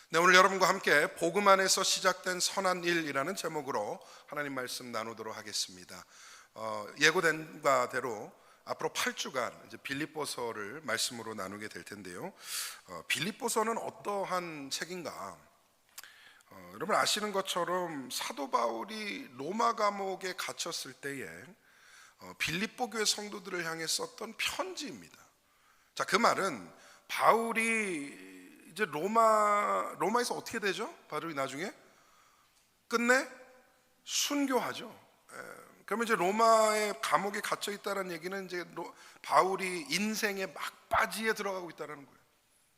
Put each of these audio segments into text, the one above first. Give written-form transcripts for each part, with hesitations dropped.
네, 오늘 여러분과 함께 복음 안에서 시작된 선한 일이라는 제목으로 하나님 말씀 나누도록 하겠습니다. 예고된 바대로 앞으로 8주간 이제 빌립보서를 말씀으로 나누게 될 텐데요. 빌립보서는 어떠한 책인가? 여러분 아시는 것처럼 사도 바울이 로마 감옥에 갇혔을 때에 빌립보 교회 성도들을 향해 썼던 편지입니다. 자, 그 말은 바울이 이제 로마에서 어떻게 되죠? 바울이 나중에 끝내 순교하죠. 그러면 이제 로마의 감옥에 갇혀 있다는 얘기는 이제 바울이 인생의 막바지에 들어가고 있다는 거예요.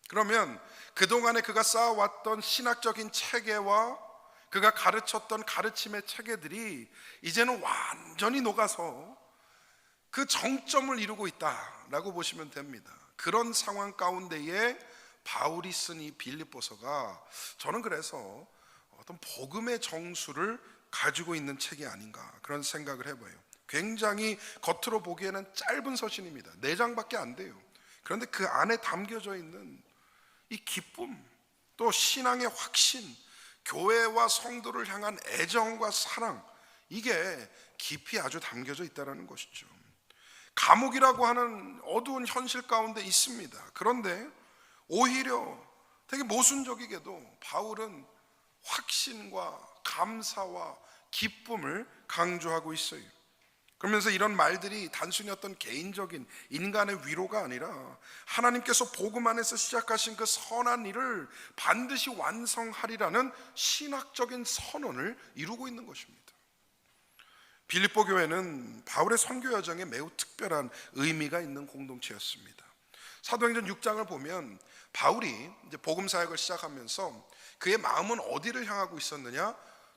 그러면 그동안에 그가 쌓아왔던 신학적인 체계와 그가 가르쳤던 가르침의 체계들이 이제는 완전히 녹아서 그 정점을 이루고 있다라고 보시면 됩니다. 그런 상황 가운데에 바울이 쓴 이 빌립보서가 저는 그래서 어떤 복음의 정수를 가지고 있는 책이 아닌가 그런 생각을 해봐요. 굉장히 겉으로 보기에는 짧은 서신입니다. 4장밖에 안 돼요. 그런데 그 안에 담겨져 있는 이 기쁨, 또 신앙의 확신, 교회와 성도를 향한 애정과 사랑, 이게 깊이 아주 담겨져 있다는 것이죠. 감옥이라고 하는 어두운 현실 가운데 있습니다. 그런데 오히려 되게 모순적이게도 바울은 확신과 감사와 기쁨을 강조하고 있어요. 그러면서 이런 말들이 단순히 어떤 개인적인 인간의 위로가 아니라 하나님께서 복음 안에서 시작하신 그 선한 일을 반드시 완성하리라는 신학적인 선언을 이루고 있는 것입니다. 빌립보 교회는 바울의 선교 여정에 매우 특별한 의미가 있는 공동체였습니다. 사도행전 6장을 보면 바울이 이제 복음 사역을 시작하면서 그의 마음은 어디를 향하고 있었느냐?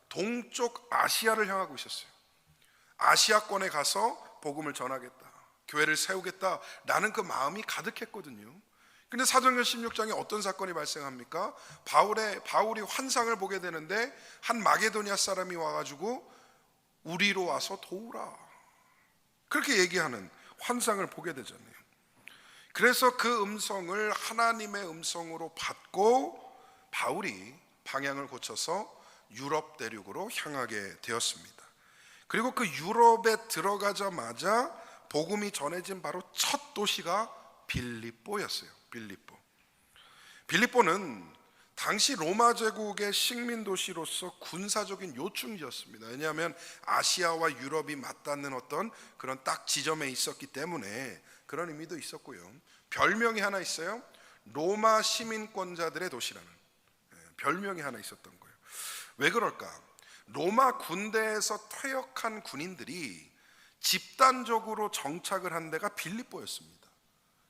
동쪽 아시아를 향하고 있었어요. 아시아권에 가서 복음을 전하겠다, 교회를 세우겠다라는 그 마음이 가득했거든요. 근데 사도행전 16장에 어떤 사건이 발생합니까? 바울이 환상을 보게 되는데 한 마게도니아 사람이 와가지고 우리로 와서 도우라, 그렇게 얘기하는 환상을 보게 되잖아요. 그래서 그 음성을 하나님의 음성으로 받고 바울이 방향을 고쳐서 유럽 대륙으로 향하게 되었습니다. 그리고 그 유럽에 들어가자마자 복음이 전해진 바로 첫 도시가 빌립보였어요. 빌립보는 당시 로마 제국의 식민 도시로서 군사적인 요충지였습니다. 왜냐하면 아시아와 유럽이 맞닿는 어떤 그런 딱 지점에 있었기 때문에 그런 의미도 있었고요. 별명이 하나 있어요. 로마 시민권자들의 도시라는 별명이 하나 있었던 거예요. 왜 그럴까? 로마 군대에서 퇴역한 군인들이 집단적으로 정착을 한 데가 빌립보였습니다.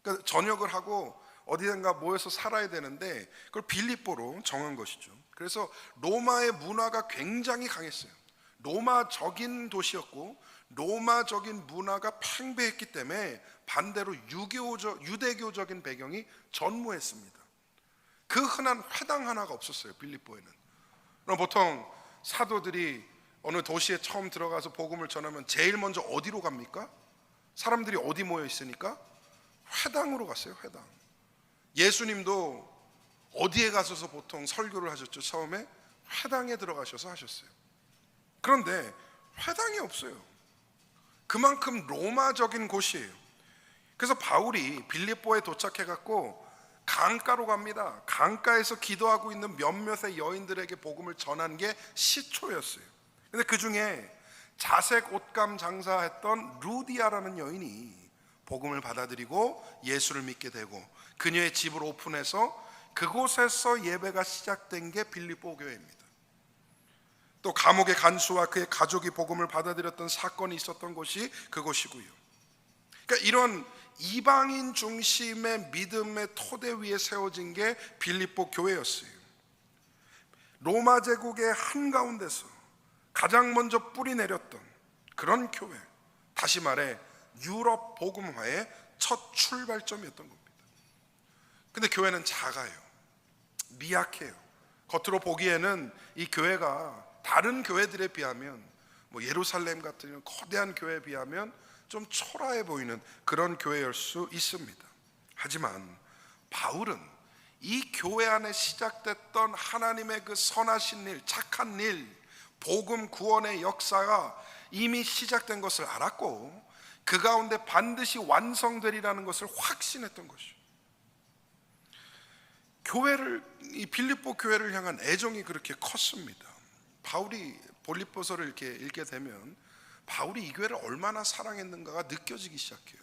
그러니까 전역을 하고 어디든가 모여서 살아야 되는데 그걸 빌립보로 정한 것이죠. 그래서 로마의 문화가 굉장히 강했어요. 로마적인 도시였고 로마적인 문화가 팽배했기 때문에 반대로 유대교적인 배경이 전무했습니다. 그 흔한 회당 하나가 없었어요. 빌립보에는. 그럼 보통 사도들이 어느 도시에 처음 들어가서 복음을 전하면 제일 먼저 어디로 갑니까? 사람들이 어디 모여 있으니까 회당으로 갔어요. 회당. 예수님도 어디에 가셔서 보통 설교를 하셨죠? 처음에 회당에 들어가셔서 하셨어요. 그런데 회당이 없어요. 그만큼 로마적인 곳이에요. 그래서 바울이 빌립보에 도착해갖고 강가로 갑니다. 강가에서 기도하고 있는 몇몇의 여인들에게 복음을 전한 게 시초였어요. 근데 그 중에 자색 옷감 장사했던 루디아라는 여인이 복음을 받아들이고 예수를 믿게 되고 그녀의 집을 오픈해서 그곳에서 예배가 시작된 게 빌립보 교회입니다. 또 감옥의 간수와 그의 가족이 복음을 받아들였던 사건이 있었던 곳이 그곳이고요. 그러니까 이런 이방인 중심의 믿음의 토대 위에 세워진 게 빌립보 교회였어요. 로마 제국의 한가운데서 가장 먼저 뿌리 내렸던 그런 교회, 다시 말해 유럽 복음화의 첫 출발점이었던 겁니다. 근데 교회는 작아요. 미약해요. 겉으로 보기에는 이 교회가 다른 교회들에 비하면 예루살렘 같은 거대한 교회에 비하면 좀 초라해 보이는 그런 교회일 수 있습니다. 하지만 바울은 이 교회 안에 시작됐던 하나님의 그 선하신 일, 착한 일, 복음 구원의 역사가 이미 시작된 것을 알았고 그 가운데 반드시 완성되리라는 것을 확신했던 것이죠. 이 빌립보 교회를 향한 애정이 그렇게 컸습니다. 바울이 빌립보서를 이렇게 읽게 되면 바울이 이 교회를 얼마나 사랑했는가가 느껴지기 시작해요.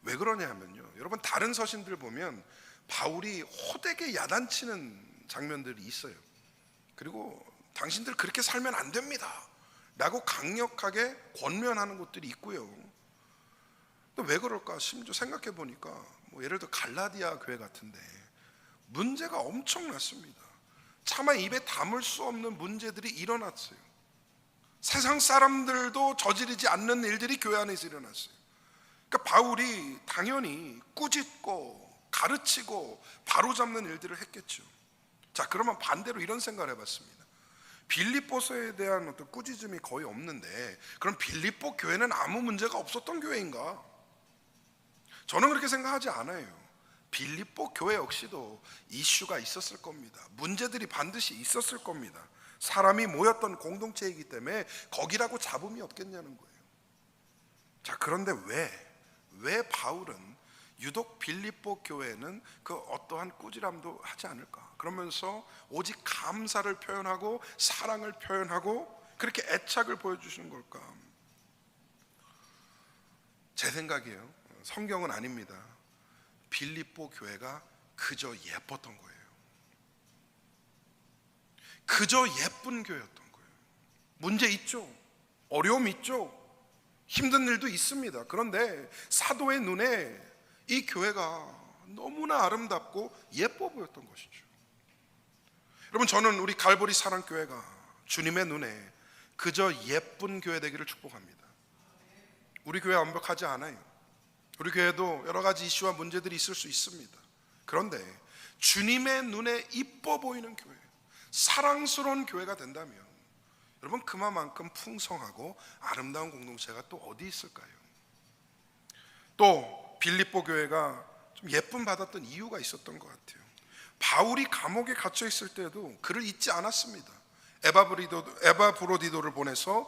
왜 그러냐 하면요, 여러분 다른 서신들 보면 바울이 호되게 야단치는 장면들이 있어요. 그리고 당신들 그렇게 살면 안 됩니다 라고 강력하게 권면하는 것들이 있고요. 또 왜 그럴까? 심지어 생각해 보니까 예를 들어 갈라디아 교회 같은데 문제가 엄청났습니다. 차마 입에 담을 수 없는 문제들이 일어났어요. 세상 사람들도 저지르지 않는 일들이 교회 안에서 일어났어요. 그러니까 바울이 당연히 꾸짖고 가르치고 바로잡는 일들을 했겠죠. 자, 그러면 반대로 이런 생각을 해봤습니다. 빌립보서에 대한 어떤 꾸짖음이 거의 없는데 그럼 빌립보 교회는 아무 문제가 없었던 교회인가? 저는 그렇게 생각하지 않아요. 빌립보 교회 역시도 이슈가 있었을 겁니다. 문제들이 반드시 있었을 겁니다. 사람이 모였던 공동체이기 때문에 거기라고 잡음이 없겠냐는 거예요. 자, 그런데 왜 바울은 유독 빌립보 교회는 그 어떠한 꾸지람도 하지 않을까? 그러면서 오직 감사를 표현하고 사랑을 표현하고 그렇게 애착을 보여주시는 걸까? 제 생각이에요. 성경은 아닙니다. 빌립보 교회가 그저 예뻤던 거예요. 그저 예쁜 교회였던 거예요. 문제 있죠. 어려움 있죠. 힘든 일도 있습니다. 그런데 사도의 눈에 이 교회가 너무나 아름답고 예뻐 보였던 것이죠. 여러분, 저는 우리 갈보리 사랑교회가 주님의 눈에 그저 예쁜 교회 되기를 축복합니다. 우리 교회 완벽하지 않아요. 우리 교회도 여러 가지 이슈와 문제들이 있을 수 있습니다. 그런데 주님의 눈에 이뻐 보이는 교회, 사랑스러운 교회가 된다면 여러분 그만큼 풍성하고 아름다운 공동체가 또 어디 있을까요? 또 빌립보 교회가 좀 예쁨 받았던 이유가 있었던 것 같아요. 바울이 감옥에 갇혀 있을 때도 그를 잊지 않았습니다. 에바브로디도를 보내서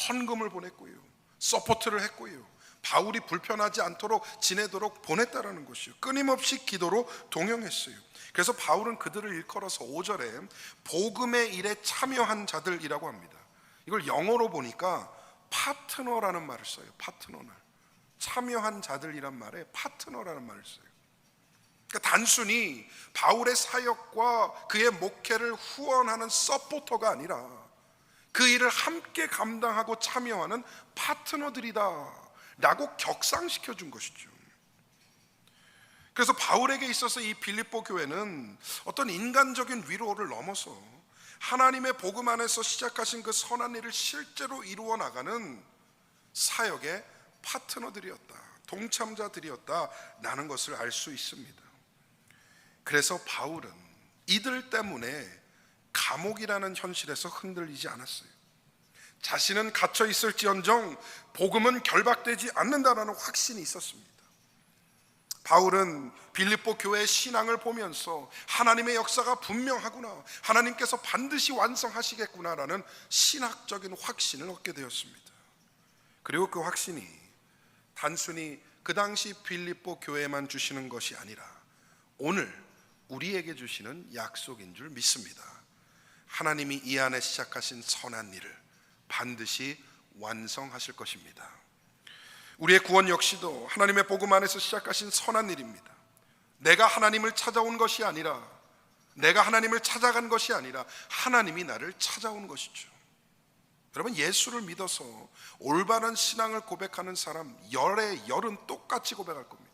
헌금을 보냈고요, 서포트를 했고요, 바울이 불편하지 않도록 지내도록 보냈다라는 것이요, 끊임없이 기도로 동행했어요. 그래서 바울은 그들을 일컬어서 5절에 복음의 일에 참여한 자들이라고 합니다. 이걸 영어로 보니까 파트너라는 말을 써요. 파트너를 참여한 자들이란 말에 파트너라는 말을 써요. 그러니까 단순히 바울의 사역과 그의 목회를 후원하는 서포터가 아니라 그 일을 함께 감당하고 참여하는 파트너들이다 라고 격상시켜 준 것이죠. 그래서 바울에게 있어서 이 빌립보 교회는 어떤 인간적인 위로를 넘어서 하나님의 복음 안에서 시작하신 그 선한 일을 실제로 이루어 나가는 사역의 파트너들이었다, 동참자들이었다라는 것을 알 수 있습니다. 그래서 바울은 이들 때문에 감옥이라는 현실에서 흔들리지 않았어요. 자신은 갇혀 있을지언정 복음은 결박되지 않는다라는 확신이 있었습니다. 바울은 빌립보 교회의 신앙을 보면서 하나님의 역사가 분명하구나, 하나님께서 반드시 완성하시겠구나라는 신학적인 확신을 얻게 되었습니다. 그리고 그 확신이 단순히 그 당시 빌립보 교회에만 주시는 것이 아니라 오늘 우리에게 주시는 약속인 줄 믿습니다. 하나님이 이 안에 시작하신 선한 일을 반드시 완성하실 것입니다. 우리의 구원 역시도 하나님의 복음 안에서 시작하신 선한 일입니다. 내가 하나님을 찾아온 것이 아니라, 내가 하나님을 찾아간 것이 아니라 하나님이 나를 찾아온 것이죠. 여러분, 예수를 믿어서 올바른 신앙을 고백하는 사람 열의 열은 똑같이 고백할 겁니다.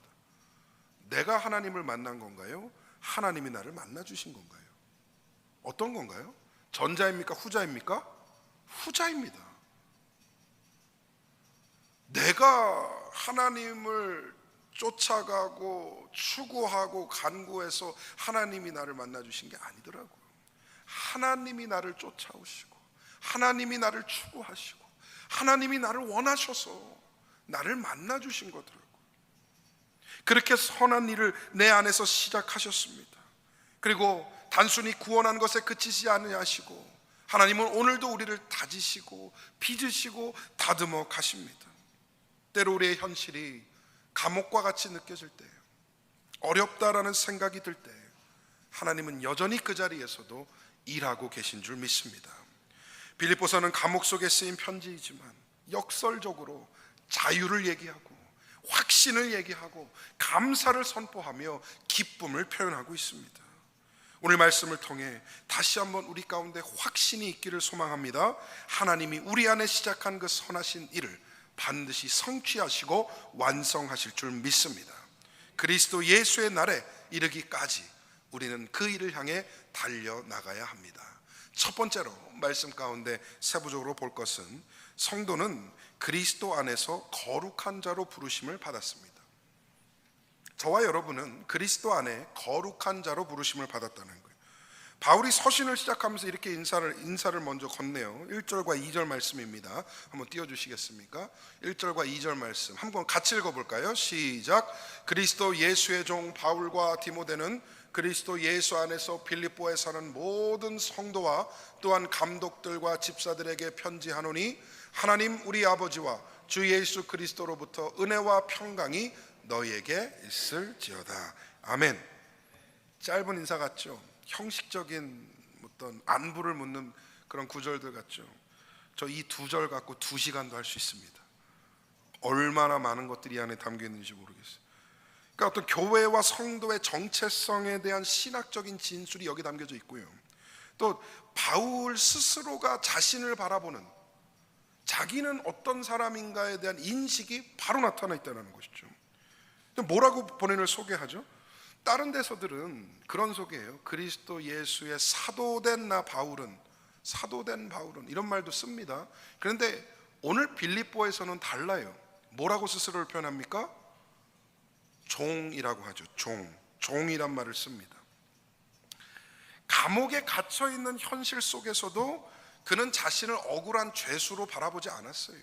내가 하나님을 만난 건가요? 하나님이 나를 만나주신 건가요? 어떤 건가요? 전자입니까? 후자입니까? 후자입니다. 내가 하나님을 쫓아가고 추구하고 간구해서 하나님이 나를 만나주신 게 아니더라고요. 하나님이 나를 쫓아오시고 하나님이 나를 추구하시고 하나님이 나를 원하셔서 나를 만나주신 거더라고요. 그렇게 선한 일을 내 안에서 시작하셨습니다. 그리고 단순히 구원한 것에 그치지 아니하시고 하나님은 오늘도 우리를 다지시고 빚으시고 다듬어 가십니다. 때로 우리의 현실이 감옥과 같이 느껴질 때, 어렵다라는 생각이 들 때 하나님은 여전히 그 자리에서도 일하고 계신 줄 믿습니다. 빌립보서는 감옥 속에 쓰인 편지이지만 역설적으로 자유를 얘기하고 확신을 얘기하고 감사를 선포하며 기쁨을 표현하고 있습니다. 오늘 말씀을 통해 다시 한번 우리 가운데 확신이 있기를 소망합니다. 하나님이 우리 안에 시작한 그 선하신 일을 반드시 성취하시고 완성하실 줄 믿습니다. 그리스도 예수의 날에 이르기까지 우리는 그 일을 향해 달려나가야 합니다. 첫 번째로 말씀 가운데 세부적으로 볼 것은 성도는 그리스도 안에서 거룩한 자로 부르심을 받았습니다. 저와 여러분은 그리스도 안에 거룩한 자로 부르심을 받았다는 거예요. 바울이 서신을 시작하면서 이렇게 인사를 먼저 건네요. 1절과 2절 말씀입니다. 한번 띄워주시겠습니까? 1절과 2절 말씀 한번 같이 읽어볼까요? 시작. 그리스도 예수의 종 바울과 디모데는 그리스도 예수 안에서 빌립보에 사는 모든 성도와 또한 감독들과 집사들에게 편지하노니 하나님 우리 아버지와 주 예수 그리스도로부터 은혜와 평강이 너희에게 있을지어다. 아멘. 짧은 인사 같죠? 형식적인 어떤 안부를 묻는 그런 구절들 같죠? 저 이 두 절 갖고 2시간도 할 수 있습니다. 얼마나 많은 것들이 안에 담겨 있는지 모르겠어요. 그러니까 어떤 교회와 성도의 정체성에 대한 신학적인 진술이 여기 담겨져 있고요. 또 바울 스스로가 자신을 바라보는, 자기는 어떤 사람인가에 대한 인식이 바로 나타나 있다는 것이죠. 뭐라고 본인을 소개하죠? 다른 데서들은 그런 소개예요. 그리스도 예수의 사도된 바울은 이런 말도 씁니다. 그런데 오늘 빌립보에서는 달라요. 뭐라고 스스로를 표현합니까? 종이라고 하죠. 종이란 말을 씁니다. 감옥에 갇혀 있는 현실 속에서도 그는 자신을 억울한 죄수로 바라보지 않았어요.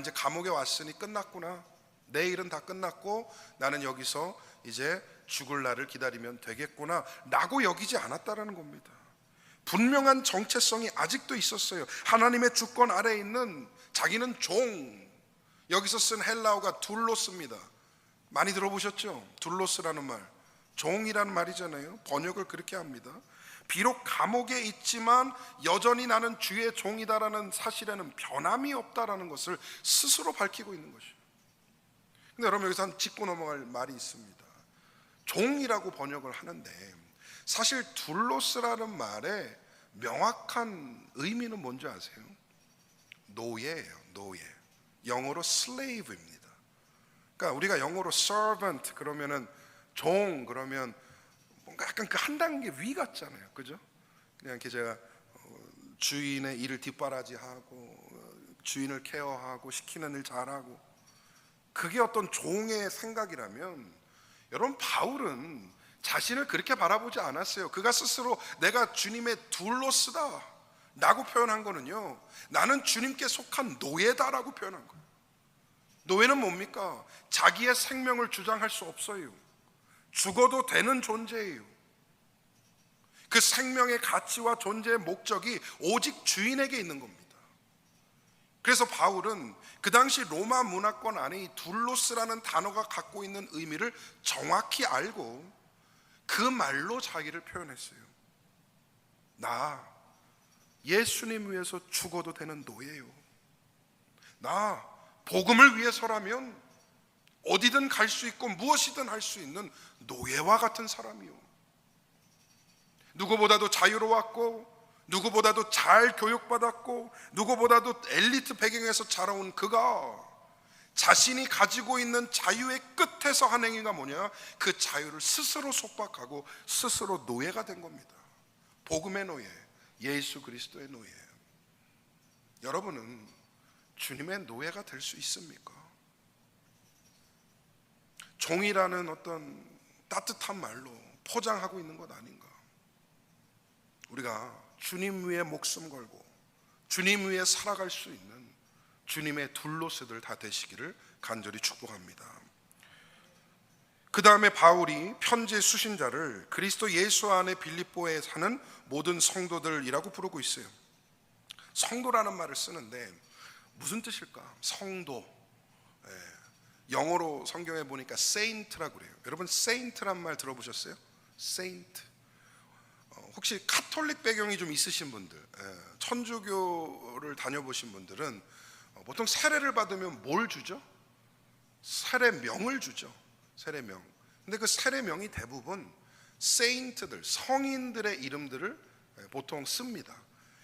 이제 감옥에 왔으니 끝났구나. 내 일은 다 끝났고 나는 여기서 이제 죽을 날을 기다리면 되겠구나 라고 여기지 않았다라는 겁니다. 분명한 정체성이 아직도 있었어요. 하나님의 주권 아래에 있는 자기는 종, 여기서 쓴 헬라어가 둘로스입니다. 많이 들어보셨죠? 둘로스라는 말, 종이라는 말이잖아요. 번역을 그렇게 합니다. 비록 감옥에 있지만 여전히 나는 주의 종이다라는 사실에는 변함이 없다라는 것을 스스로 밝히고 있는 것이에요. 근데 여러분 여기서 한 짚고 넘어갈 말이 있습니다. 종이라고 번역을 하는데 사실 둘로스라는 말의 명확한 의미는 뭔지 아세요? 노예예요. 노예. 영어로 slave입니다. 그러니까 우리가 영어로 servant 그러면은 종 그러면 뭔가 약간 그 한 단계 위 같잖아요, 그죠? 그냥 이렇게 제가 주인의 일을 뒷바라지하고 주인을 케어하고 시키는 일 잘하고, 그게 어떤 종의 생각이라면 여러분 바울은 자신을 그렇게 바라보지 않았어요. 그가 스스로 내가 주님의 둘로스다 라고 표현한 거는요, 나는 주님께 속한 노예다라고 표현한 거예요. 노예는 뭡니까? 자기의 생명을 주장할 수 없어요. 죽어도 되는 존재예요. 그 생명의 가치와 존재의 목적이 오직 주인에게 있는 겁니다. 그래서 바울은 그 당시 로마 문화권 안에 이 둘로스라는 단어가 갖고 있는 의미를 정확히 알고 그 말로 자기를 표현했어요. 나 예수님 위해서 죽어도 되는 노예요. 나 복음을 위해서라면 어디든 갈 수 있고 무엇이든 할 수 있는 노예와 같은 사람이요. 누구보다도 자유로웠고 누구보다도 잘 교육받았고 누구보다도 엘리트 배경에서 자라온 그가 자신이 가지고 있는 자유의 끝에서 한 행위가 뭐냐? 그 자유를 스스로 속박하고 스스로 노예가 된 겁니다. 복음의 노예, 예수 그리스도의 노예. 여러분은 주님의 노예가 될 수 있습니까? 종이라는 어떤 따뜻한 말로 포장하고 있는 것 아닌가? 우리가 주님 위에 목숨 걸고 주님 위에 살아갈 수 있는 주님의 둘로스들 다 되시기를 간절히 축복합니다. 그 다음에 바울이 편지의 수신자를 그리스도 예수 안에 빌립보에 사는 모든 성도들이라고 부르고 있어요. 성도라는 말을 쓰는데 무슨 뜻일까? 성도. 영어로 성경에 보니까 saint라고 그래요. 여러분 saint란 말 들어보셨어요? saint. 혹시 카톨릭 배경이 좀 있으신 분들, 천주교를 다녀보신 분들은 보통 세례를 받으면 뭘 주죠? 세례명을 주죠. 세례명. 근데 그 세례명이 대부분 세인트들, 성인들의 이름들을 보통 씁니다.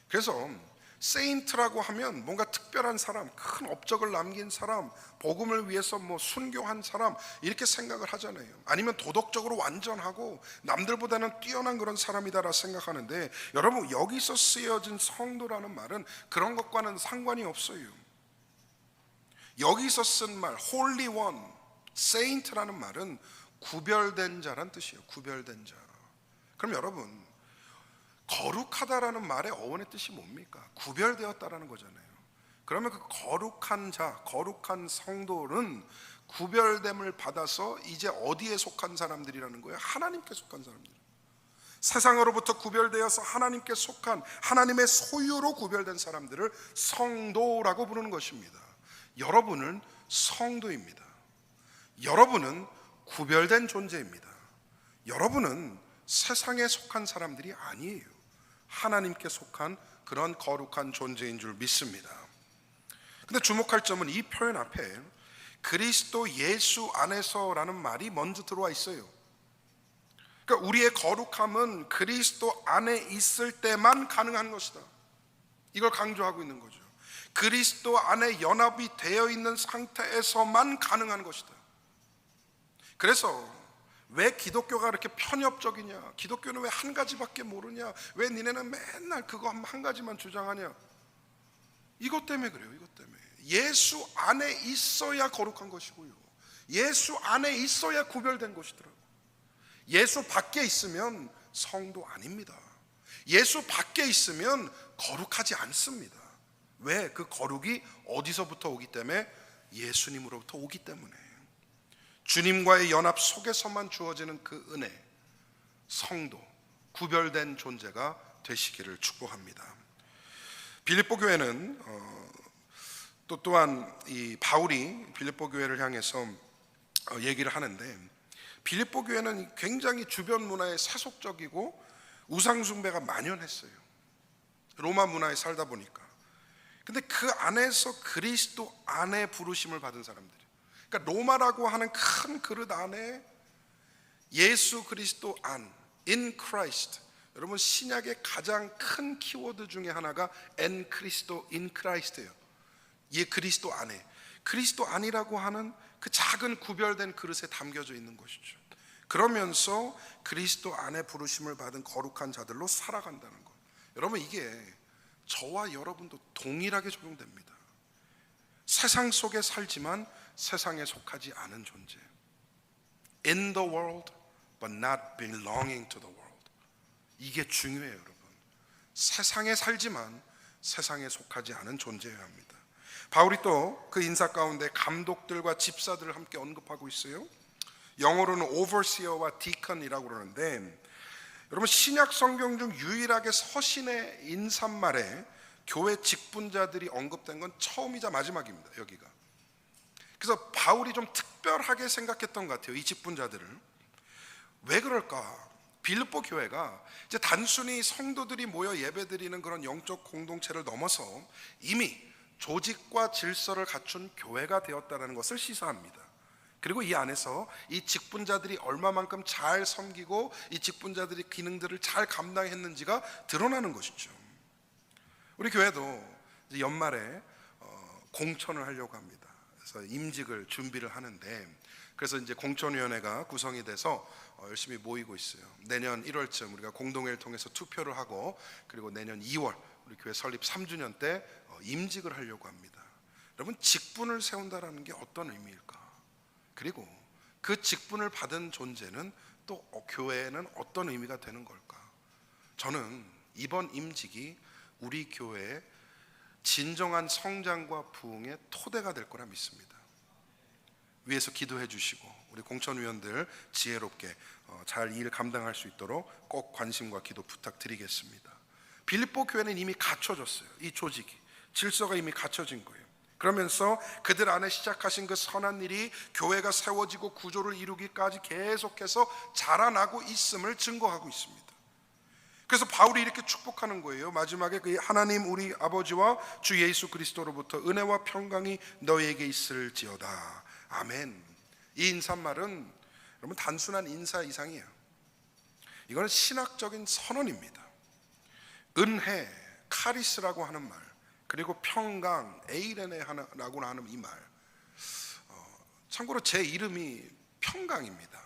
그래서 세인트라고 하면 뭔가 특별한 사람, 큰 업적을 남긴 사람, 복음을 위해서 뭐 순교한 사람 이렇게 생각을 하잖아요. 아니면 도덕적으로 완전하고 남들보다는 뛰어난 그런 사람이다라 생각하는데, 여러분 여기서 쓰여진 성도라는 말은 그런 것과는 상관이 없어요. 여기서 쓴 말 Holy One, Saint라는 말은 구별된 자란 뜻이에요. 구별된 자. 그럼 여러분 거룩하다라는 말의 어원의 뜻이 뭡니까? 구별되었다라는 거잖아요. 그러면 그 거룩한 자, 거룩한 성도는 구별됨을 받아서 이제 어디에 속한 사람들이라는 거예요? 하나님께 속한 사람들. 세상으로부터 구별되어서 하나님께 속한, 하나님의 소유로 구별된 사람들을 성도라고 부르는 것입니다. 여러분은 성도입니다. 여러분은 구별된 존재입니다. 여러분은 세상에 속한 사람들이 아니에요. 하나님께 속한 그런 거룩한 존재인 줄 믿습니다. 근데 주목할 점은 이 표현 앞에 그리스도 예수 안에서라는 말이 먼저 들어와 있어요. 그러니까 우리의 거룩함은 그리스도 안에 있을 때만 가능한 것이다. 이걸 강조하고 있는 거죠. 그리스도 안에 연합이 되어 있는 상태에서만 가능한 것이다. 그래서 왜 기독교가 그렇게 편협적이냐? 기독교는 왜 한 가지밖에 모르냐? 왜 니네는 맨날 그거 한 가지만 주장하냐? 이것 때문에 그래요. 이것 때문에. 예수 안에 있어야 거룩한 것이고요, 예수 안에 있어야 구별된 것이더라고요. 예수 밖에 있으면 성도 아닙니다. 예수 밖에 있으면 거룩하지 않습니다. 왜? 그 거룩이 어디서부터 오기 때문에? 예수님으로부터 오기 때문에. 주님과의 연합 속에서만 주어지는 그 은혜, 성도, 구별된 존재가 되시기를 축복합니다. 빌립보 교회는 또한 이 바울이 빌립보 교회를 향해서 얘기를 하는데, 빌립보 교회는 굉장히 주변 문화에 세속적이고 우상 숭배가 만연했어요. 로마 문화에 살다 보니까. 근데 그 안에서 그리스도 안에 부르심을 받은 사람들이, 그러니까 로마라고 하는 큰 그릇 안에 예수 그리스도 안, in Christ. 여러분 신약의 가장 큰 키워드 중에 하나가 en Cristo, in Christ예요. 예, 그리스도 안에. 그리스도 안이라고 하는 그 작은 구별된 그릇에 담겨져 있는 것이죠. 그러면서 그리스도 안에 부르심을 받은 거룩한 자들로 살아간다는 것. 여러분 이게 저와 여러분도 동일하게 적용됩니다. 세상 속에 살지만 세상에 속하지 않은 존재. In the world but not belonging to the world. 이게 중요해요, 여러분. 세상에 살지만 세상에 속하지 않은 존재여야 합니다. 바울이 또 그 인사 가운데 감독들과 집사들을 함께 언급하고 있어요. 영어로는 overseer와 deacon이라고 그러는데, 여러분 신약 성경 중 유일하게 서신의 인사말에 교회 직분자들이 언급된 건 처음이자 마지막입니다. 여기가. 그래서 바울이 좀 특별하게 생각했던 것 같아요, 이 직분자들을. 왜 그럴까? 빌립보 교회가 이제 단순히 성도들이 모여 예배드리는 그런 영적 공동체를 넘어서 이미 조직과 질서를 갖춘 교회가 되었다는 것을 시사합니다. 그리고 이 안에서 이 직분자들이 얼마만큼 잘 섬기고 이 직분자들이 기능들을 잘 감당했는지가 드러나는 것이죠. 우리 교회도 이제 연말에 공천을 하려고 합니다. 그래서 임직을 준비를 하는데, 그래서 이제 공천위원회가 구성이 돼서 열심히 모이고 있어요. 내년 1월쯤 우리가 공동회를 통해서 투표를 하고, 그리고 내년 2월 우리 교회 설립 3주년 때 임직을 하려고 합니다. 여러분 직분을 세운다라는 게 어떤 의미일까? 그리고 그 직분을 받은 존재는 또 교회에는 어떤 의미가 되는 걸까? 저는 이번 임직이 우리 교회의 진정한 성장과 부흥의 토대가 될 거라 믿습니다. 위에서 기도해 주시고 우리 공천위원들 지혜롭게 잘 일 감당할 수 있도록 꼭 관심과 기도 부탁드리겠습니다. 빌립보 교회는 이미 갖춰졌어요. 이 조직이, 질서가 이미 갖춰진 거예요. 그러면서 그들 안에 시작하신 그 선한 일이 교회가 세워지고 구조를 이루기까지 계속해서 자라나고 있음을 증거하고 있습니다. 그래서 바울이 이렇게 축복하는 거예요. 마지막에 그 하나님 우리 아버지와 주 예수 그리스도로부터 은혜와 평강이 너에게 있을지어다. 아멘. 이 인사말은 여러분 단순한 인사 이상이에요. 이거는 신학적인 선언입니다. 은혜, 카리스라고 하는 말, 그리고 평강, 에이레네라고 하는 이 말, 참고로 제 이름이 평강입니다.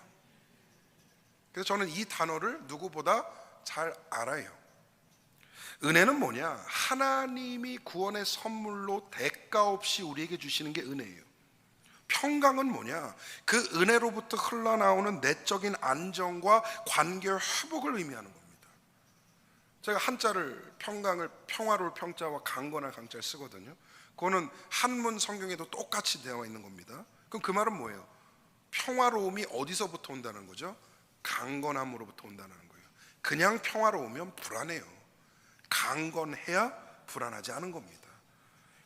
그래서 저는 이 단어를 누구보다 잘 알아요. 은혜는 뭐냐? 하나님이 구원의 선물로 대가 없이 우리에게 주시는 게 은혜예요. 평강은 뭐냐? 그 은혜로부터 흘러나오는 내적인 안정과 관계 회복을 의미하는 겁니다. 제가 한자를 평강을 평화로울 평자와 강건할 강자를 쓰거든요. 그거는 한문 성경에도 똑같이 되어 있는 겁니다. 그럼 그 말은 뭐예요? 평화로움이 어디서부터 온다는 거죠? 강건함으로부터 온다는 거예요. 그냥 평화로우면 불안해요. 강건해야 불안하지 않은 겁니다.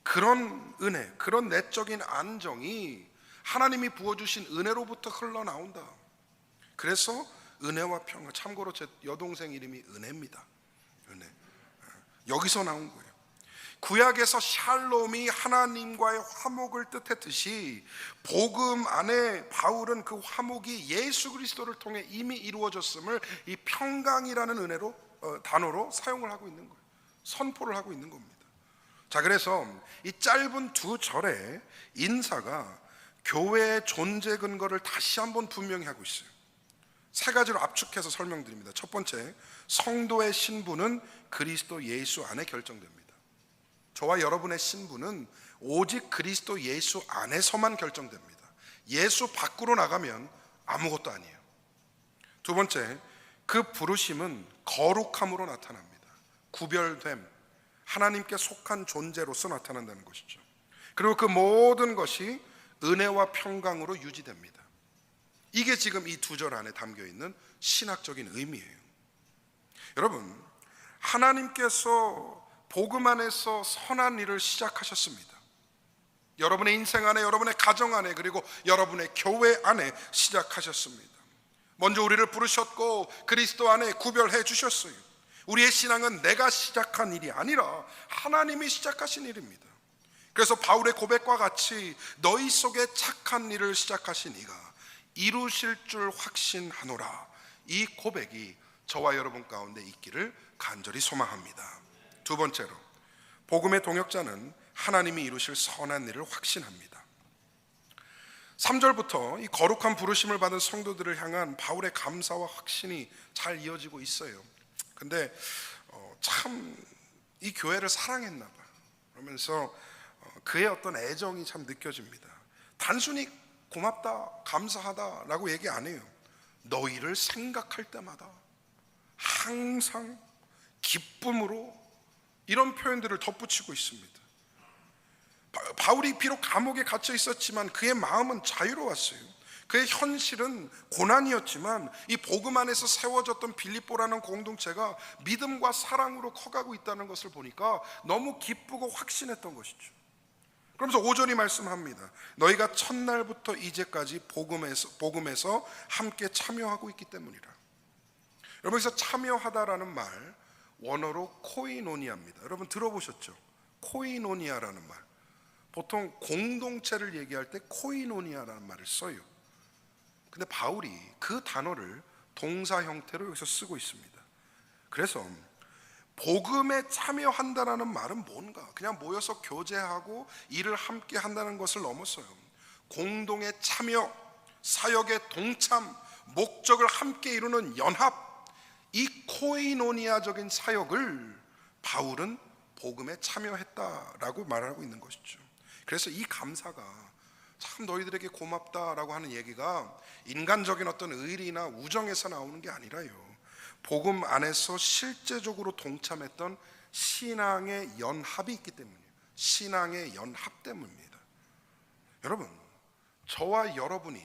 그런 은혜, 그런 내적인 안정이 하나님이 부어주신 은혜로부터 흘러나온다. 그래서 은혜와 평강, 참고로 제 여동생 이름이 은혜입니다. 은혜. 여기서 나온 거예요. 구약에서 샬롬이 하나님과의 화목을 뜻했듯이 복음 안에 바울은 그 화목이 예수 그리스도를 통해 이미 이루어졌음을 이 평강이라는 은혜로 단어로 사용을 하고 있는 거예요. 선포를 하고 있는 겁니다. 자, 그래서 이 짧은 두 절의 인사가 교회의 존재 근거를 다시 한번 분명히 하고 있어요. 세 가지로 압축해서 설명드립니다. 첫 번째, 성도의 신분은 그리스도 예수 안에 결정됩니다. 저와 여러분의 신분은 오직 그리스도 예수 안에서만 결정됩니다. 예수 밖으로 나가면 아무것도 아니에요. 두 번째, 그 부르심은 거룩함으로 나타납니다. 구별됨, 하나님께 속한 존재로서 나타난다는 것이죠. 그리고 그 모든 것이 은혜와 평강으로 유지됩니다. 이게 지금 이 두 절 안에 담겨 있는 신학적인 의미예요. 여러분, 하나님께서 복음 안에서 선한 일을 시작하셨습니다. 여러분의 인생 안에, 여러분의 가정 안에, 그리고 여러분의 교회 안에 시작하셨습니다. 먼저 우리를 부르셨고 그리스도 안에 구별해 주셨어요. 우리의 신앙은 내가 시작한 일이 아니라 하나님이 시작하신 일입니다. 그래서 바울의 고백과 같이 너희 속에 착한 일을 시작하신 이가 이루실 줄 확신하노라. 이 고백이 저와 여러분 가운데 있기를 간절히 소망합니다. 두 번째로, 복음의 동역자는 하나님이 이루실 선한 일을 확신합니다. 3절부터 이 거룩한 부르심을 받은 성도들을 향한 바울의 감사와 확신이 잘 이어지고 있어요. 근데 참 이 교회를 사랑했나 봐요. 그러면서 그의 어떤 애정이 참 느껴집니다. 단순히 고맙다, 감사하다라고 얘기 안 해요. 너희를 생각할 때마다 항상 기쁨으로 이런 표현들을 덧붙이고 있습니다. 바울이 비록 감옥에 갇혀 있었지만 그의 마음은 자유로웠어요. 그의 현실은 고난이었지만 이 복음 안에서 세워졌던 빌립보라는 공동체가 믿음과 사랑으로 커가고 있다는 것을 보니까 너무 기쁘고 확신했던 것이죠. 그러면서 5절이 말씀합니다. 너희가 첫날부터 이제까지 복음에서 함께 참여하고 있기 때문이라. 여러분, 여기서 참여하다라는 말 원어로 코이노니아입니다. 여러분 들어보셨죠? 코이노니아라는 말. 보통 공동체를 얘기할 때 코이노니아라는 말을 써요. 근데 바울이 그 단어를 동사 형태로 여기서 쓰고 있습니다. 그래서 복음에 참여한다라는 말은 뭔가? 그냥 모여서 교제하고 일을 함께 한다는 것을 넘어서요. 공동의 참여, 사역의 동참, 목적을 함께 이루는 연합, 이 코이노니아적인 사역을 바울은 복음에 참여했다라고 말하고 있는 것이죠. 그래서 이 감사가 참 너희들에게 고맙다라고 하는 얘기가 인간적인 어떤 의리나 우정에서 나오는 게 아니라요, 복음 안에서 실제적으로 동참했던 신앙의 연합이 있기 때문이에요. 신앙의 연합 때문입니다. 여러분, 저와 여러분이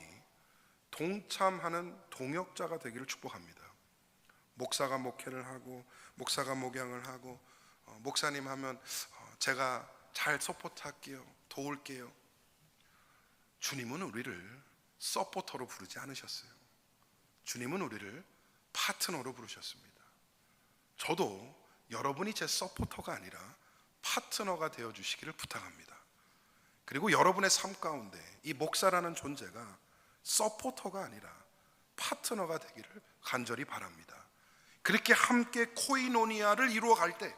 동참하는 동역자가 되기를 축복합니다. 목사가 목회를 하고 목사가 목양을 하고 목사님 하면 제가 잘 서포트할게요, 도울게요. 주님은 우리를 서포터로 부르지 않으셨어요. 주님은 우리를 파트너로 부르셨습니다. 저도 여러분이 제 서포터가 아니라 파트너가 되어주시기를 부탁합니다. 그리고 여러분의 삶 가운데 이 목사라는 존재가 서포터가 아니라 파트너가 되기를 간절히 바랍니다. 그렇게 함께 코이노니아를 이루어갈 때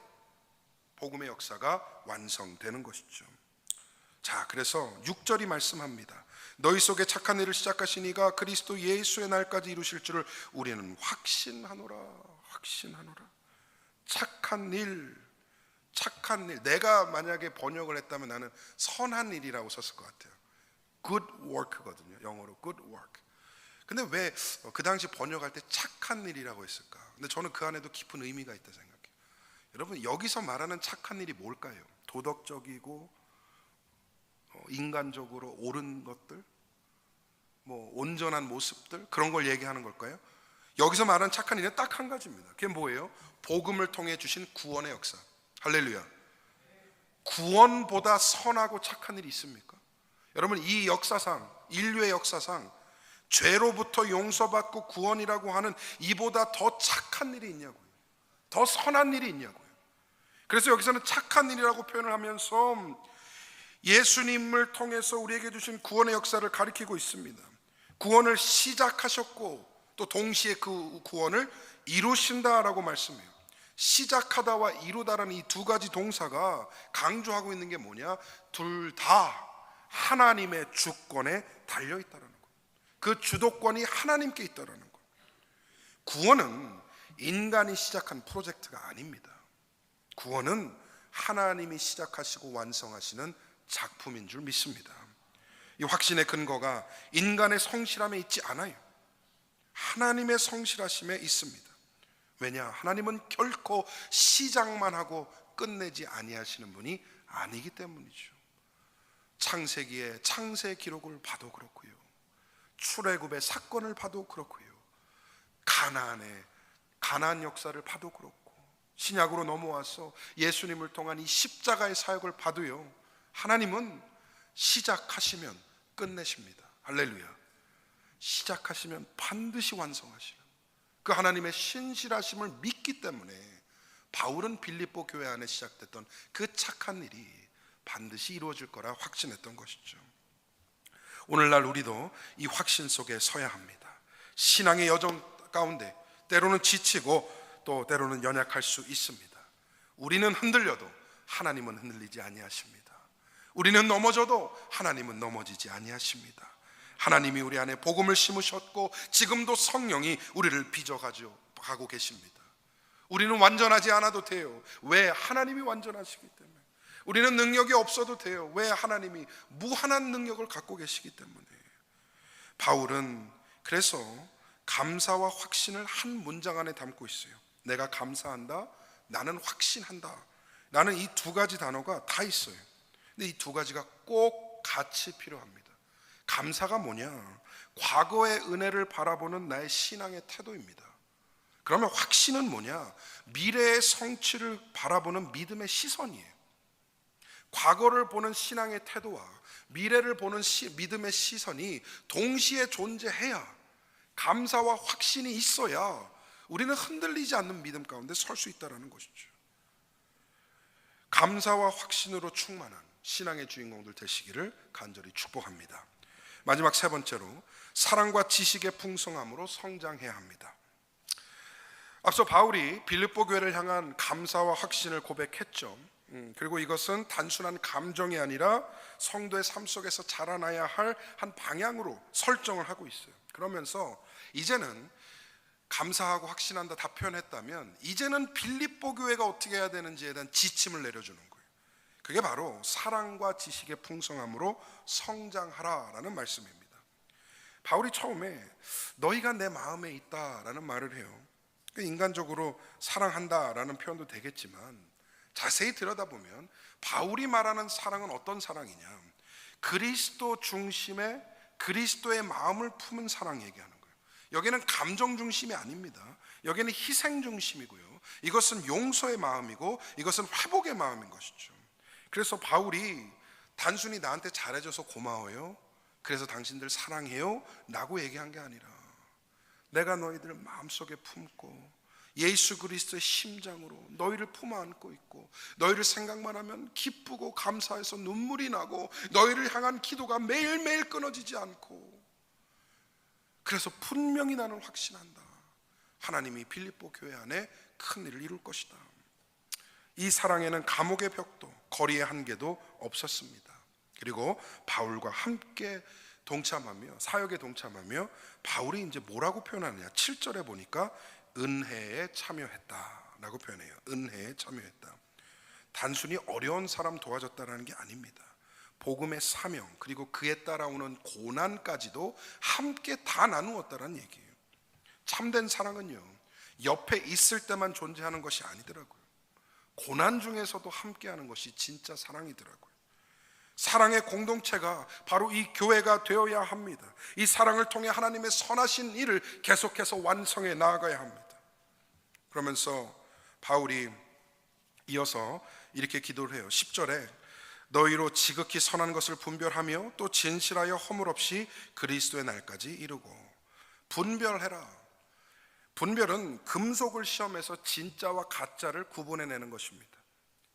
복음의 역사가 완성되는 것이죠. 자, 그래서 6절이 말씀합니다. 너희 속에 착한 일을 시작하신 이가 그리스도 예수의 날까지 이루실 줄을 우리는 확신하노라. 확신하노라. 착한 일. 내가 만약에 번역을 했다면 나는 선한 일이라고 썼을 것 같아요. good work거든요. 영어로 good work. 근데 왜 그 당시 번역할 때 착한 일이라고 했을까? 근데 저는 그 안에도 깊은 의미가 있다 생각해요. 여러분, 여기서 말하는 착한 일이 뭘까요? 도덕적이고 인간적으로 옳은 것들, 온전한 모습들, 그런 걸 얘기하는 걸까요? 여기서 말하는 착한 일은 딱 한 가지입니다. 그게 뭐예요? 복음을 통해 주신 구원의 역사. 할렐루야. 구원보다 선하고 착한 일이 있습니까? 여러분, 이 역사상, 인류의 역사상 죄로부터 용서받고 구원이라고 하는 이보다 더 착한 일이 있냐고요. 더 선한 일이 있냐고요. 그래서 여기서는 착한 일이라고 표현을 하면서 예수님을 통해서 우리에게 주신 구원의 역사를 가리키고 있습니다. 구원을 시작하셨고 또 동시에 그 구원을 이루신다라고 말씀해요. 시작하다와 이루다라는 이 두 가지 동사가 강조하고 있는 게 뭐냐? 둘 다 하나님의 주권에 달려있다는 것. 그 주도권이 하나님께 있다는 것. 구원은 인간이 시작한 프로젝트가 아닙니다. 구원은 하나님이 시작하시고 완성하시는 작품인 줄 믿습니다. 이 확신의 근거가 인간의 성실함에 있지 않아요. 하나님의 성실하심에 있습니다. 왜냐? 하나님은 결코 시작만 하고 끝내지 아니하시는 분이 아니기 때문이죠. 창세기의 창세 기록을 봐도 그렇고요, 출애굽의 사건을 봐도 그렇고요, 가나안의 가나안 역사를 봐도 그렇고, 신약으로 넘어와서 예수님을 통한 이 십자가의 사역을 봐도요, 하나님은 시작하시면 끝내십니다. 할렐루야. 시작하시면 반드시 완성하시는 그 하나님의 신실하심을 믿기 때문에 바울은 빌립보 교회 안에 시작됐던 그 착한 일이 반드시 이루어질 거라 확신했던 것이죠. 오늘날 우리도 이 확신 속에 서야 합니다. 신앙의 여정 가운데 때로는 지치고 또 때로는 연약할 수 있습니다. 우리는 흔들려도 하나님은 흔들리지 아니하십니다. 우리는 넘어져도 하나님은 넘어지지 아니하십니다. 하나님이 우리 안에 복음을 심으셨고 지금도 성령이 우리를 빚어가고 계십니다. 우리는 완전하지 않아도 돼요. 왜? 하나님이 완전하시기 때문에. 우리는 능력이 없어도 돼요. 왜? 하나님이 무한한 능력을 갖고 계시기 때문에. 바울은 그래서 감사와 확신을 한 문장 안에 담고 있어요. 내가 감사한다, 나는 확신한다. 나는 이 두 가지 단어가 다 있어요. 근데 이 두 가지가 꼭 같이 필요합니다. 감사가 뭐냐? 과거의 은혜를 바라보는 나의 신앙의 태도입니다. 그러면 확신은 뭐냐? 미래의 성취를 바라보는 믿음의 시선이에요. 과거를 보는 신앙의 태도와 미래를 보는 믿음의 시선이 동시에 존재해야, 감사와 확신이 있어야 우리는 흔들리지 않는 믿음 가운데 설 수 있다는 것이죠. 감사와 확신으로 충만한 신앙의 주인공들 되시기를 간절히 축복합니다. 마지막 세 번째로, 사랑과 지식의 풍성함으로 성장해야 합니다. 앞서 바울이 빌립보 교회를 향한 감사와 확신을 고백했죠. 그리고 이것은 단순한 감정이 아니라 성도의 삶 속에서 자라나야 할 한 방향으로 설정을 하고 있어요. 그러면서 이제는 감사하고 확신한다 다 표현했다면, 이제는 빌립보 교회가 어떻게 해야 되는지에 대한 지침을 내려주는 거예요. 그게 바로 사랑과 지식의 풍성함으로 성장하라라는 말씀입니다. 바울이 처음에 너희가 내 마음에 있다라는 말을 해요. 인간적으로 사랑한다라는 표현도 되겠지만 자세히 들여다보면 바울이 말하는 사랑은 어떤 사랑이냐? 그리스도 중심의 그리스도의 마음을 품은 사랑 얘기하는 거예요. 여기는 감정 중심이 아닙니다. 여기는 희생 중심이고요. 이것은 용서의 마음이고 이것은 회복의 마음인 것이죠. 그래서 바울이 단순히 나한테 잘해줘서 고마워요, 그래서 당신들 사랑해요 라고 얘기한 게 아니라, 내가 너희들 마음속에 품고 예수 그리스도의 심장으로 너희를 품어 안고 있고, 너희를 생각만 하면 기쁘고 감사해서 눈물이 나고, 너희를 향한 기도가 매일매일 끊어지지 않고, 그래서 분명히 나는 확신한다, 하나님이 빌립보 교회 안에 큰 일을 이룰 것이다. 이 사랑에는 감옥의 벽도 거리의 한계도 없었습니다. 그리고 바울과 함께 동참하며 사역에 동참하며 바울이 이제 뭐라고 표현하느냐, 7절에 보니까 은혜에 참여했다라고 표현해요. 은혜에 참여했다. 단순히 어려운 사람 도와줬다라는 게 아닙니다. 복음의 사명 그리고 그에 따라오는 고난까지도 함께 다 나누었다라는 얘기예요. 참된 사랑은요, 옆에 있을 때만 존재하는 것이 아니더라고요. 고난 중에서도 함께하는 것이 진짜 사랑이더라고요. 사랑의 공동체가 바로 이 교회가 되어야 합니다. 이 사랑을 통해 하나님의 선하신 일을 계속해서 완성해 나아가야 합니다. 그러면서 바울이 이어서 이렇게 기도를 해요. 10절에 너희로 지극히 선한 것을 분별하며 또 진실하여 허물 없이 그리스도의 날까지 이루고. 분별해라. 분별은 금속을 시험해서 진짜와 가짜를 구분해내는 것입니다.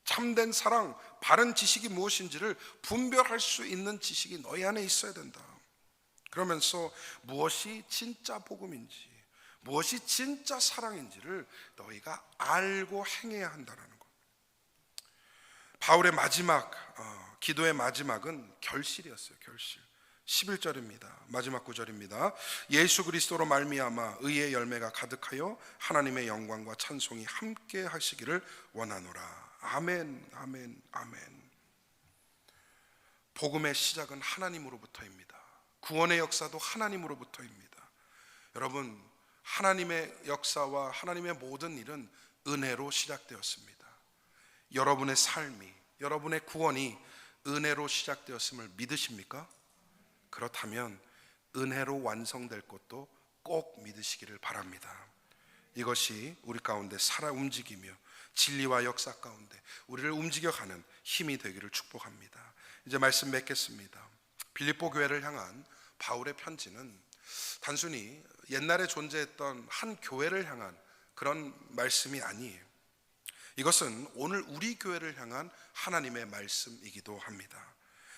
참된 사랑, 바른 지식이 무엇인지를 분별할 수 있는 지식이 너희 안에 있어야 된다. 그러면서 무엇이 진짜 복음인지, 무엇이 진짜 사랑인지를 너희가 알고 행해야 한다는 것. 바울의 마지막 기도의 마지막은 결실이었어요. 결실. 11절입니다. 마지막 구절입니다. 예수 그리스도로 말미암아 의의 열매가 가득하여 하나님의 영광과 찬송이 함께 하시기를 원하노라. 아멘, 아멘, 아멘. 복음의 시작은 하나님으로부터입니다. 구원의 역사도 하나님으로부터입니다. 여러분, 하나님의 역사와 하나님의 모든 일은 은혜로 시작되었습니다. 여러분의 삶이, 여러분의 구원이 은혜로 시작되었음을 믿으십니까? 그렇다면 은혜로 완성될 것도 꼭 믿으시기를 바랍니다. 이것이 우리 가운데 살아 움직이며 진리와 역사 가운데 우리를 움직여가는 힘이 되기를 축복합니다. 이제 말씀 맺겠습니다. 빌립보 교회를 향한 바울의 편지는 단순히 옛날에 존재했던 한 교회를 향한 그런 말씀이 아니에요. 이것은 오늘 우리 교회를 향한 하나님의 말씀이기도 합니다.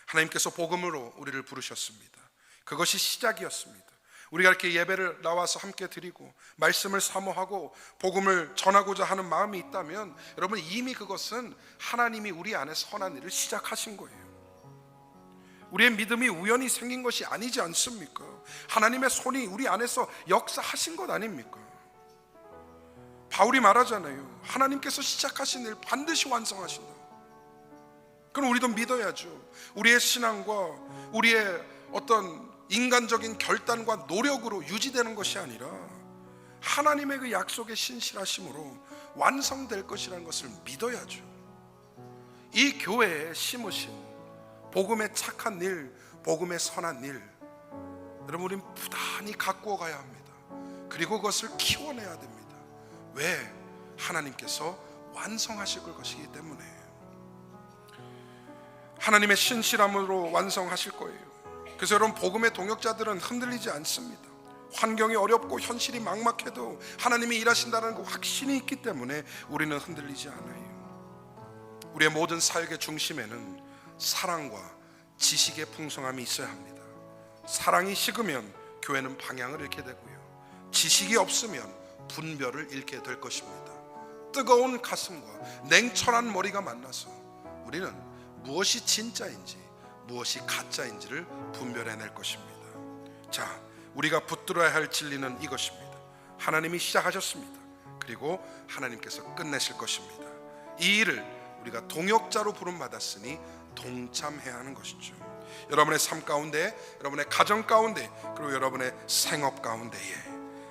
하나님께서 복음으로 우리를 부르셨습니다. 그것이 시작이었습니다. 우리가 이렇게 예배를 나와서 함께 드리고 말씀을 사모하고 복음을 전하고자 하는 마음이 있다면 여러분, 이미 그것은 하나님이 우리 안에 선한 일을 시작하신 거예요. 우리의 믿음이 우연히 생긴 것이 아니지 않습니까? 하나님의 손이 우리 안에서 역사하신 것 아닙니까? 바울이 말하잖아요. 하나님께서 시작하신 일 반드시 완성하신다. 그럼 우리도 믿어야죠. 우리의 신앙과 우리의 어떤 인간적인 결단과 노력으로 유지되는 것이 아니라 하나님의 그 약속의 신실하심으로 완성될 것이라는 것을 믿어야죠. 이 교회에 심으신 복음의 착한 일, 복음의 선한 일, 여러분, 우리는 부단히 가꾸어 가야 합니다. 그리고 그것을 키워내야 됩니다. 왜? 하나님께서 완성하실 것이기 때문에. 하나님의 신실함으로 완성하실 거예요. 그래서 여러분, 복음의 동역자들은 흔들리지 않습니다. 환경이 어렵고 현실이 막막해도 하나님이 일하신다는 그 확신이 있기 때문에 우리는 흔들리지 않아요. 우리의 모든 사역의 중심에는 사랑과 지식의 풍성함이 있어야 합니다. 사랑이 식으면 교회는 방향을 잃게 되고요, 지식이 없으면 분별을 잃게 될 것입니다. 뜨거운 가슴과 냉철한 머리가 만나서 우리는 무엇이 진짜인지 무엇이 가짜인지를 분별해낼 것입니다. 자, 우리가 붙들어야 할 진리는 이것입니다. 하나님이 시작하셨습니다. 그리고 하나님께서 끝내실 것입니다. 이 일을 우리가 동역자로 부름받았으니 동참해야 하는 것이죠. 여러분의 삶 가운데, 여러분의 가정 가운데, 그리고 여러분의 생업 가운데에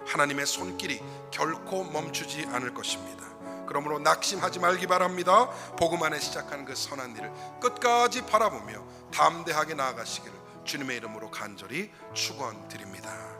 하나님의 손길이 결코 멈추지 않을 것입니다. 그러므로 낙심하지 말기 바랍니다. 복음 안에 시작하는 그 선한 일을 끝까지 바라보며 담대하게 나아가시기를 주님의 이름으로 간절히 축원드립니다.